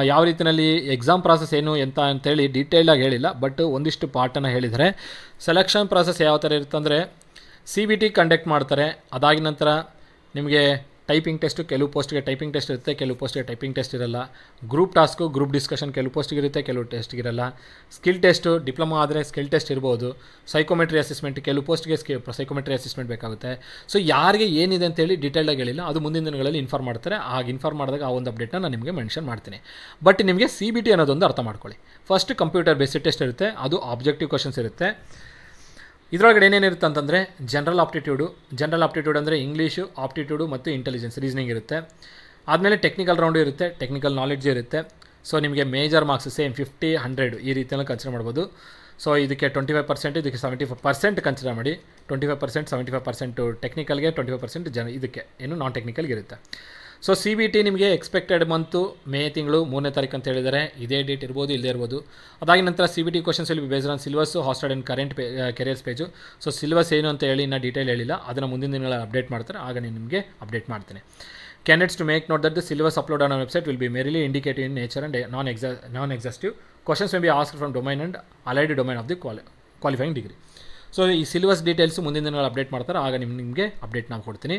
ಯಾವ ರೀತಿಯಲ್ಲಿ ಎಕ್ಸಾಮ್ ಪ್ರಾಸೆಸ್ ಏನು ಎಂತ ಅಂತೇಳಿ ಡೀಟೇಲ್ಡಾಗಿ ಹೇಳಿಲ್ಲ, ಬಟ್ ಒಂದಿಷ್ಟು ಪಾರ್ಟನ್ನು ಹೇಳಿದರೆ. ಸೆಲೆಕ್ಷನ್ ಪ್ರಾಸೆಸ್ ಯಾವ ಥರ ಇರುತ್ತೆ ಅಂದರೆ CBT ಕಂಡಕ್ಟ್ ಮಾಡ್ತಾರೆ. ಅದಾಗಿ ನಂತರ ನಿಮಗೆ ಟೈಪಿಂಗ್ ಟೆಸ್ಟು, ಕೆಲವು ಪೋಸ್ಟ್ಗೆ ಟೈಪಿಂಗ್ ಟೆಸ್ಟ್ ಇರುತ್ತೆ, ಕೆಲವು ಪೋಸ್ಟ್ಗೆ ಟೈಪಿಂಗ್ ಟೆಸ್ಟ್ ಇರಲ್ಲ. ಗ್ರೂಪ್ ಟಾಸ್ಕು, ಗ್ರೂಪ್ ಡಿಸ್ಕಷನ್ ಕೆಲವು ಪೋಸ್ಟಿಗೆ ಇರುತ್ತೆ, ಕೆಲವು ಟೆಸ್ಟ್ಗಿರಲ್ಲ. ಸ್ಕಿಲ್ ಟೆಸ್ಟು, ಡಿಪ್ಲೊಮಾ ಆದರೆ ಸ್ಕಿಲ್ ಟೆಸ್ಟ್ ಇರ್ಬೋದು. ಸೈಕೋಮೆಟ್ರಿ ಅಸೆಸ್ಮೆಂಟ್, ಕೆಲವು ಪೋಸ್ಟ್ಗೆ ಸೈಕೋಮೆಟ್ರಿ ಅಸೆಸ್ಮೆಂಟ್ ಬೇಕಾಗುತ್ತೆ. ಸೊ ಯಾರಿಗೆ ಏನಿದೆ ಅಂತೇಳಿ ಡೀಟೇಲ್ಡಾಗಿ ಹೇಳಿಲ್ಲ, ಅದು ಮುಂದಿನ ದಿನಗಳಲ್ಲಿ ಇನ್ಫಾರ್ಮ್ ಮಾಡ್ತಾರೆ. ಆಗ ಇನ್ಫಾರ್ಮ್ ಮಾಡಿದಾಗ ಆ ಒಂದು ಅಪ್ಡೇಟ್ನ ನಾನು ನಿಮಗೆ ಮೆನ್ಷನ್ ಮಾಡ್ತೀನಿ. ಬಟ್ ನಿಮಗೆ CBT ಅನ್ನೋದೊಂದು ಅರ್ಥ ಮಾಡ್ಕೊಳ್ಳಿ. ಫಸ್ಟ್ ಕಂಪ್ಯೂಟರ್ ಬೇಸ್ಡ್ ಟೆಸ್ಟ್ ಇರುತ್ತೆ, ಅದು ಆಬ್ಜೆಕ್ಟಿವ್ ಕ್ವಶನ್ಸ್ ಇರುತ್ತೆ. ಇದರೊಳಗಡೆ ಏನೇನಿರುತ್ತೆ ಅಂತಂದರೆ ಜನರಲ್ ಆಪ್ಟಿಟ್ಯೂಡ್ ಅಂದರೆ ಇಂಗ್ಲೀಷು, ಆಪ್ಟಿಟ್ಯೂಡು ಮತ್ತು ಇಂಟೆಲಿಜೆನ್ಸ್ ರೀಸನಿಂಗ್ ಇರುತ್ತೆ. ಆದಮೇಲೆ ಟೆಕ್ನಿಕಲ್ ರೌಂಡು ಇರುತ್ತೆ, ಟೆಕ್ನಿಕಲ್ ನಾಲೆಡ್ಜ್ ಇರುತ್ತೆ. ಸೊ ನಿಮಗೆ ಮೇಜರ್ ಮಾರ್ಕ್ಸ್ ಸೇಮ್ 50, 100 ಈ ರೀತಿಯಲ್ಲಿ ಕನ್ಸಿಡರ್ ಮಾಡ್ಬೋದು. ಸೊ ಇದಕ್ಕೆ 25%, ಇದಕ್ಕೆ 75% ಕನ್ಸಿಡರ್ ಮಾಡಿ. 25%, 75% ಟೆಕ್ನಿಕಲ್ಗೆ, 25% ಇದಕ್ಕೆ ಏನು ನಾನ್ ಟೆಕ್ನಿಕಲ್ಗೆ ಇರುತ್ತೆ. ಸೊ CBT ನಿಮಗೆ ಎಕ್ಸ್ಪೆಕ್ಟೆಡ್ ಮಂತು ಮೇ ತಿಂಗಳು 3ನೇ ತಾರೀಕು ಅಂತ ಹೇಳಿದರೆ, ಇದೇ ಡೇಟ್ ಇರ್ಬೋದು, ಇಲ್ಲದೇ ಇರ್ಬೋದು. ಅದಾಗಿ ನಂತರ CBT ಕ್ವಶನ್ಸ್ ಇಲ್ಲಿ based on syllabus, hosted and current careers page. So syllabus ಏನು ಅಂತ ಹೇಳಿ ಇನ್ನೂ ಡೀಟೇಲ್ ಹೇಳಿಲ್ಲ, ಅದನ್ನು ಮುಂದಿನ ದಿನಗಳಲ್ಲಿ ಅಪ್ಡೇಟ್ ಮಾಡ್ತಾರೆ, ಆಗ ನಾನು ನಿಮಗೆ ಅಪ್ಡೇಟ್ ಮಾಡ್ತೀನಿ. Candidates to make note that the syllabus upload on website will be merely indicative in nature and non exhaustive. Questions may be asked from domain and allied domain of the qualifying degree. So ಈ syllabus details ಮುಂದಿನ ದಿನಗಳಲ್ಲಿ update ಮಾಡ್ತಾರೆ, ಆಗ ನಿಮಗೆ update ನಾನು ಕೊಡ್ತೀನಿ.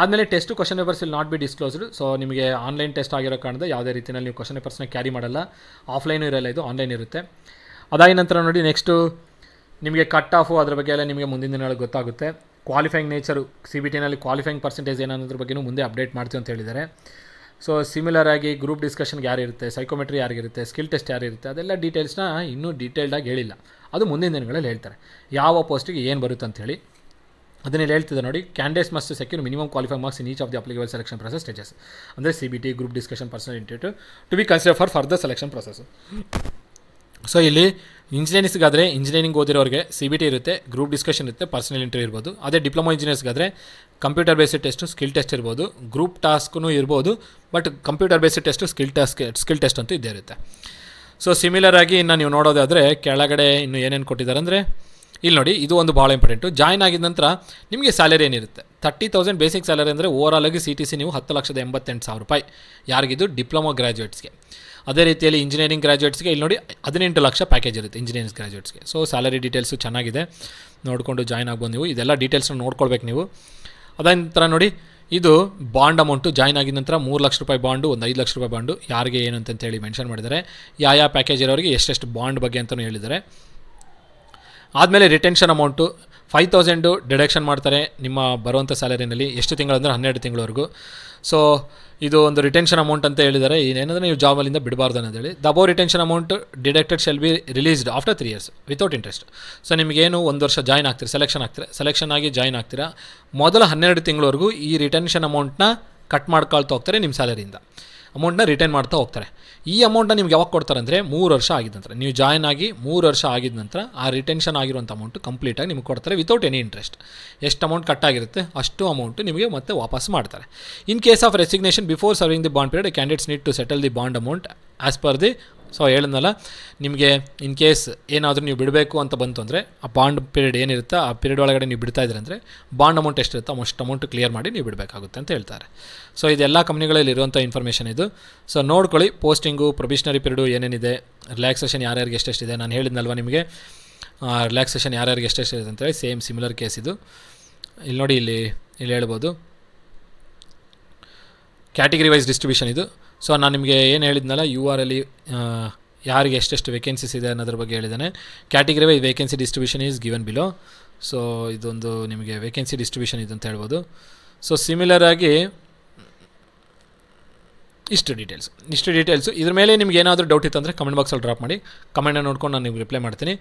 ಆದಮೇಲೆ test question papers will not be disclosed. So ನಿಮಗೆ ಆನ್ಲೈನ್ ಟೆಸ್ಟ್ ಆಗಿರೋ ಕಾರಣದ ಯಾವುದೇ ರೀತಿಯಲ್ಲಿ ನೀವು ಕ್ವಶನ್ ಪೇಪರ್ಸ್ನ ಕ್ಯಾರಿ ಮಾಡಲ್ಲ, ಆಫ್ಲೈನು ಇರಲ್ಲ, ಇದು ಆನ್ಲೈನ್ ಇರುತ್ತೆ. ಅದಾದ ನಂತರ ನೋಡಿ ನೆಕ್ಸ್ಟು ನಿಮಗೆ ಕಟ್ ಆಫು ಅದ್ರ ಬಗ್ಗೆ ಎಲ್ಲ ನಿಮಗೆ ಮುಂದಿನ ದಿನಗಳಲ್ಲಿ ಗೊತ್ತಾಗುತ್ತೆ. ಕ್ವಾಲಿಫೈಯಿಂಗ್ ನೇಚರು, CBTನಲ್ಲಿ ಕ್ವಾಲಿಫೈಯಿಂಗ್ ಪರ್ಸೆಂಟೇಜ್ ಏನನ್ನೋದ್ರ ಬಗ್ಗೆಯೂ ಮುಂದೆ ಅಪ್ಡೇಟ್ ಮಾಡ್ತೀವಿ ಅಂತ ಹೇಳಿದ್ದಾರೆ. ಸೊ ಸಿಮಿಲರ್ ಆಗಿ ಗ್ರೂಪ್ ಡಿಸ್ಕಷನ್ಗೆ ಯಾರಿರುತ್ತೆ, ಸೈಕೋಮೆಟ್ರಿ ಯಾರಿಗಿರುತ್ತೆ, ಸ್ಕಿಲ್ ಟೆಸ್ಟ್ ಯಾರಿರುತ್ತೆ, ಅದೆಲ್ಲ ಡೀಟೇಲ್ಸ್ನ ಇನ್ನೂ ಡೀಟೇಲ್ಡಾಗಿ ಹೇಳಿಲ್ಲ, ಅದು ಮುಂದಿನ ದಿನಗಳಲ್ಲಿ ಹೇಳ್ತಾರೆ ಯಾವ ಪೋಸ್ಟಿಗೆ ಏನು ಬರುತ್ತೆ ಅಂಥೇಳಿ. ಅದನ್ನೆಲ್ಲ ಹೇಳ್ತಿದ್ದೆ ನೋಡಿ. Candidates must secure minimum qualifying marks in each of the applicable selection process stages. ಅಂದರೆ CBT, group discussion, personal interview to be consider for further selection process. So ಇಲ್ಲಿ ಇಂಜಿನಿಯರಿಂಗ್ಸ್ಗಾದರೆ ಇಂಜಿನಿಯರಿಂಗ್ ಓದಿರೋರಿಗೆ CBT ಇರುತ್ತೆ, ಗ್ರೂಪ್ ಡಿಸ್ಕಷನ್ ಇರುತ್ತೆ, personal interview ಇರ್ಬೋದು. ಅದೇ diploma ಇಂಜಿನಿಯರ್ಸ್ಗಾದರೆ computer based test, skill test ಇರ್ಬೋದು, ಗ್ರೂಪ್ ಟಾಸ್ಕೂ ಇರ್ಬೋದು, but computer based test, skill test ಅಂತೂ ಇದ್ದೇ ಇರುತ್ತೆ. ಸೊ ಸಿಮಿಲರ್ ಆಗಿ ಇನ್ನು ನೀವು ನೋಡೋದಾದರೆ ಕೆಳಗಡೆ ಇನ್ನು ಏನೇನು ಕೊಟ್ಟಿದ್ದಾರೆ ಅಂದರೆ ಇಲ್ಲಿ ನೋಡಿ, ಇದು ಒಂದು ಭಾಳ ಇಂಪಾರ್ಟೆಂಟು. ಜಾಯ್ನ್ ಆಗಿದ ನಂತರ ನಿಮಗೆ ಸ್ಯಾಲರಿ ಏನಿರುತ್ತೆ 30,000 ಬೇಸಿಕ್ ಸ್ಯಾಲರಿ ಅಂದರೆ ಓವರಾಲ್ ಆಗಿ CTC ನೀವು 10,88,000 ರೂಪಾಯಿ ಯಾರಿಗಿದು ಡಿಪ್ಲೊಮಾ ಗ್ರ್ಯಾಜುಯೇಟ್ಸ್ಗೆ. ಅದೇ ರೀತಿಯಲ್ಲಿ ಇಂಜಿನಿಯರಿಂಗ್ ಗ್ರ್ಯಾಜುಯೇಟ್ಸ್ಗೆ ಇಲ್ಲಿ ನೋಡಿ 18 ಲಕ್ಷ ಪ್ಯಾಕೇಜ್ ಇರುತ್ತೆ ಇಂಜಿನಿಯರಿಂಗ್ ಗ್ರ್ಯಾಜುಯೇಟ್ಸ್ಗೆ. ಸೊ ಸ್ಯಾಲರಿ ಡೀಟೇಲ್ಸು ಚೆನ್ನಾಗಿದೆ, ನೋಡಿಕೊಂಡು ಜಾಯ್ನ್ ಆಗ್ಬೋದು ನೀವು. ಇದೆಲ್ಲ ಡೀಟೇಲ್ಸ್ನ ನೋಡ್ಕೊಳ್ಬೇಕು ನೀವು. ಅದಾದ ನಂತರ ನೋಡಿ ಇದು ಬಾಂಡ್ ಅಮೌಂಟು ಜಾಯ್ನ್ ಆಗಿದ ನಂತರ 3 ಲಕ್ಷ ರೂಪಾಯಿ ಬಾಂಡು, ಒಂದು 5 ಲಕ್ಷ ರೂಪಾಯಿ ಬಾಂಡು, ಯಾರಿಗೆ ಏನು ಅಂತಂತೇಳಿ ಮೆನ್ಷನ್ ಮಾಡಿದ್ದಾರೆ. ಯಾವ ಪ್ಯಾಕೇಜ್ ಇರೋರಿಗೆ ಎಷ್ಟೆಷ್ಟು ಬಾಂಡ್ ಬಗ್ಗೆ ಅಂತಲೂ ಹೇಳಿದ್ದಾರೆ. ಆದಮೇಲೆ ರಿಟೆನ್ಷನ್ ಅಮೌಂಟು 5,000 ಡಿಡಕ್ಷನ್ ಮಾಡ್ತಾರೆ ನಿಮ್ಮ ಬರುವಂಥ ಸ್ಯಾಲರಿನಲ್ಲಿ. ಎಷ್ಟು ತಿಂಗಳಂದರೆ 12 ತಿಂಗಳವರೆಗೂ. ಸೊ ಇದು ಒಂದು ರಿಟೆನ್ಷನ್ ಅಮೌಂಟ್ ಅಂತ ಹೇಳಿದ್ದಾರೆ. ಏನಂದರೆ ನೀವು ಜಾಬಲ್ಲಿಂದ ಬಿಡಬಾರ್ದು ಅನ್ನೋದೇಳಿ. The above retention amount deducted shall be released after 3 years without interest. So ನಿಮಗೇನು 1 ವರ್ಷ ಜಾಯ್ನ್ ಆಗ್ತೀರಾ, ಸೆಲೆಕ್ಷನ್ ಆಗಿ ಜಾಯ್ನ್ ಆಗ್ತೀರಾ, ಮೊದಲ 12 ತಿಂಗಳವರೆಗೂ ಈ ರಿಟೆನ್ಷನ್ ಅಮೌಂಟ್ನ ಕಟ್ ಮಾಡ್ಕೊಳ್ತಾ ಹೋಗ್ತಾರೆ. ನಿಮ್ಮ ಸ್ಯಾಲರಿಯಿಂದ ಅಮೌಂಟ್ನ ರಿಟೈನ್ ಮಾಡ್ತಾ ಹೋಗ್ತಾರೆ. ಈ ಅಮೌಂಟ್ನ ನಿಮ್ಗೆ ಯಾವಾಗ ಕೊಡ್ತಾರೆ ಅಂದರೆ 3 ವರ್ಷ ಆಗಿದ ನಂತರ, ನೀವು ಜಾಯ್ನ್ ಆಗಿ 3 ವರ್ಷ ಆಗಿದ ನಂತರ ಆ ರಿಟೆನ್ಷನ್ ಆಗಿರುವಂಥ ಅಮೌಂಟು ಕಂಪ್ಲೀಟಾಗಿ ನಿಮ್ಗೆ ಕೊಡ್ತಾರೆ ವಿತೌಟ್ ಎನಿ ಇಂಟ್ರೆಸ್ಟ್. ಎಷ್ಟು ಅಮೌಂಟ್ ಕಟ್ ಆಗಿರುತ್ತೆ ಅಷ್ಟು ಅಮೌಂಟು ನಿಮಗೆ ಮತ್ತೆ ವಾಪಸ್ ಮಾಡ್ತಾರೆ. In case of resignation before serving the bond period, candidates need to settle the bond amount as per the. So ಹೇಳಿದ್ನಲ್ಲ, ನಿಮಗೆ ಇನ್ ಕೇಸ್ ಏನಾದರೂ ನೀವು ಬಿಡಬೇಕು ಅಂತ ಬಂತು ಅಂದರೆ ಆ ಬಾಂಡ್ ಪೀರಿಯಡ್ ಏನಿರುತ್ತೆ ಆ ಪೀರಿಯಡ್ ಒಳಗಡೆ ನೀವು ಬಿಡ್ತಾ ಇದ್ರೆ ಅಂದರೆ ಬಾಂಡ್ ಅಮೌಂಟ್ ಎಷ್ಟಿರುತ್ತೋ ಅಷ್ಟು ಅಮೌಂಟ್ ಕ್ಲಿಯರ್ ಮಾಡಿ ನೀವು ಬಿಡಬೇಕಾಗುತ್ತೆ ಅಂತ ಹೇಳ್ತಾರೆ. ಸೊ ಇದೆಲ್ಲ ಕಂಪ್ನಿಗಳಲ್ಲಿ ಇರುವಂಥ ಇನ್ಫಾರ್ಮೇಷನ್ ಇದು. ಸೊ ನೋಡ್ಕೊಳ್ಳಿ, ಪೋಸ್ಟಿಂಗು, ಪ್ರೊಬಿಷನರಿ ಪೀರಿಯಡು ಏನೇನಿದೆ, ರಿಲ್ಯಾಕ್ಸೇಷನ್ ಯಾರ್ಯಾರಿಗೆ ಎಷ್ಟೆಷ್ಟಿದೆ. ನಾನು ಹೇಳಿದ್ನಲ್ವ ನಿಮಗೆ ರಿಲ್ಯಾಕ್ಸೇಷನ್ ಯಾರ್ಯಾರಿಗೆ ಎಷ್ಟೆಷ್ಟಿದೆ ಅಂತೇಳಿ, ಸೇಮ್ ಸಿಮಿಲರ್ ಕೇಸ್ ಇದು. ಇಲ್ಲಿ ನೋಡಿ, ಇಲ್ಲಿ ಹೇಳ್ಬೋದು ಕ್ಯಾಟಗರಿ ವೈಸ್ ಡಿಸ್ಟ್ರಿಬ್ಯೂಷನ್ ಇದು. ಸೊ ನಾನು ನಿಮಗೆ ಏನು ಹೇಳಿದ್ನಲ್ಲ, ಯು ಆರ್ ಅಲ್ಲಿ ಯಾರಿಗೆ ಎಷ್ಟೆಷ್ಟು ವೇಕೆನ್ಸೀಸ್ ಇದೆ ಅನ್ನೋದ್ರ ಬಗ್ಗೆ ಹೇಳಿದ್ದಾನೆ. Category wise vacancy distribution is given below. So ಇದೊಂದು ನಿಮಗೆ ವೇಕೆನ್ಸಿ ಡಿಸ್ಟ್ರಿಬ್ಯೂಷನ್ ಇದು ಅಂತ ಹೇಳ್ಬೋದು. ಸೊ ಸಿಮಿಲರಾಗಿ ಇಷ್ಟು ಡೀಟೇಲ್ಸು. ಇದ್ರ ಮೇಲೆ ನಿಮ್ಗೆ ಏನಾದರೂ ಡೌಟ್ ಇತ್ತು ಅಂದರೆ ಕಮೆಂಟ್ ಬಾಕ್ಸಲ್ಲಿ ಡ್ರಾಪ್ ಮಾಡಿ. ಕಮೆಂಟ್ನ ನೋಡ್ಕೊಂಡು ನಾನು ನಿಮ್ಗೆ ರಿಪ್ಲೈ ಮಾಡ್ತೀನಿ.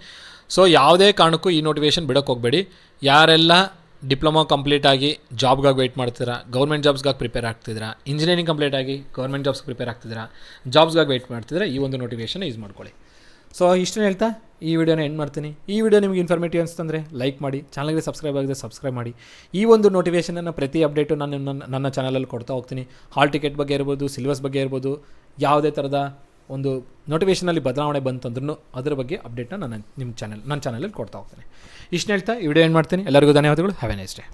ಸೊ ಯಾವುದೇ ಕಾರಣಕ್ಕೂ ಈ ನೋಟಿಫಿಕೇಷನ್ ಬಿಡೋಕ್ಕೆ ಹೋಗಬೇಡಿ. ಯಾರೆಲ್ಲ ಡಿಪ್ಲೊಮಾ ಕಂಪ್ಲೀಟ್ ಆಗಿ ಜಾಬ್ಗಾಗಿ ವೆಯ್ಟ್ ಮಾಡ್ತಿದ್ದೀರಾ, ಗೌರ್ಮೆಂಟ್ ಜಾಬ್ಸ್ಗಾಗಿ ಪ್ರಿಪೇರ್ ಆಗ್ತಿದ್ದೀರಾ, ಇಂಜಿನಿಯರಿಂಗ್ ಕಂಪ್ಲೀಟ್ ಆಗಿ ಗೌರ್ಮೆಂಟ್ ಜಾಬ್ಸ್ಗೆ ಪ್ರಿಪೇರ್ ಆಗ್ತಿದ್ದೀರಾ, ಜಾಬ್ಸ್ಗಾಗಿ ವೆಯ್ಟ್ ಮಾಡ್ತಿದ್ದೀರಾ, ಈ ಒಂದು ನೋಟಿಫಿಕೇಷನ್ ಯೂಸ್ ಮಾಡ್ಕೊಳ್ಳಿ. ಸೊ ಇಷ್ಟನ್ನು ಹೇಳ್ತಾ ಈ ವಿಡಿಯೋನ ಎಂಡ್ ಮಾಡ್ತೀನಿ. ಈ ವಿಡಿಯೋ ನಿಮಗೆ ಇನ್ಫಾರ್ಮೇಟಿವ್ ಅನಿಸ್ತಂದರೆ ಲೈಕ್ ಮಾಡಿ, ಚಾನಲ್ಗೆ ಸಬ್ಸ್ಕ್ರೈಬ್ ಆಗಿದೆ ಸಬ್ಸ್ಕ್ರೈಬ್ ಮಾಡಿ. ಈ ಒಂದು ನೋಟಿಫಿಕೇಷನನ್ನು ಪ್ರತಿ ಅಪ್ಡೇಟು ನಾನು ನನ್ನ ಚಾನಲಲ್ಲಿ ಕೊಡ್ತಾ ಹೋಗ್ತೀನಿ. ಹಾಲ್ ಟಿಕೆಟ್ ಬಗ್ಗೆ ಇರ್ಬೋದು, ಸಿಲೆಬಸ್ ಬಗ್ಗೆ ಇರ್ಬೋದು, ಯಾವುದೇ ಥರದ ಒಂದು ನೋಟಿಫಿಕೇಷನಲ್ಲಿ ಬದಲಾವಣೆ ಬಂತಂದ್ರೂ ಅದರ ಬಗ್ಗೆ ಅಪ್ಡೇಟ್ನ ನನ್ನ ಚಾನಲಲ್ಲಿ ಕೊಡ್ತಾ ಹೋಗ್ತೀನಿ. ಇಷ್ಟು ಹೇಳ್ತಾ ಈ ವಿಡಿಯೋ ಏನು ಮಾಡ್ತೀನಿ. ಎಲ್ಲರಿಗೂ ಧನ್ಯವಾದಗಳು. Have A nice day.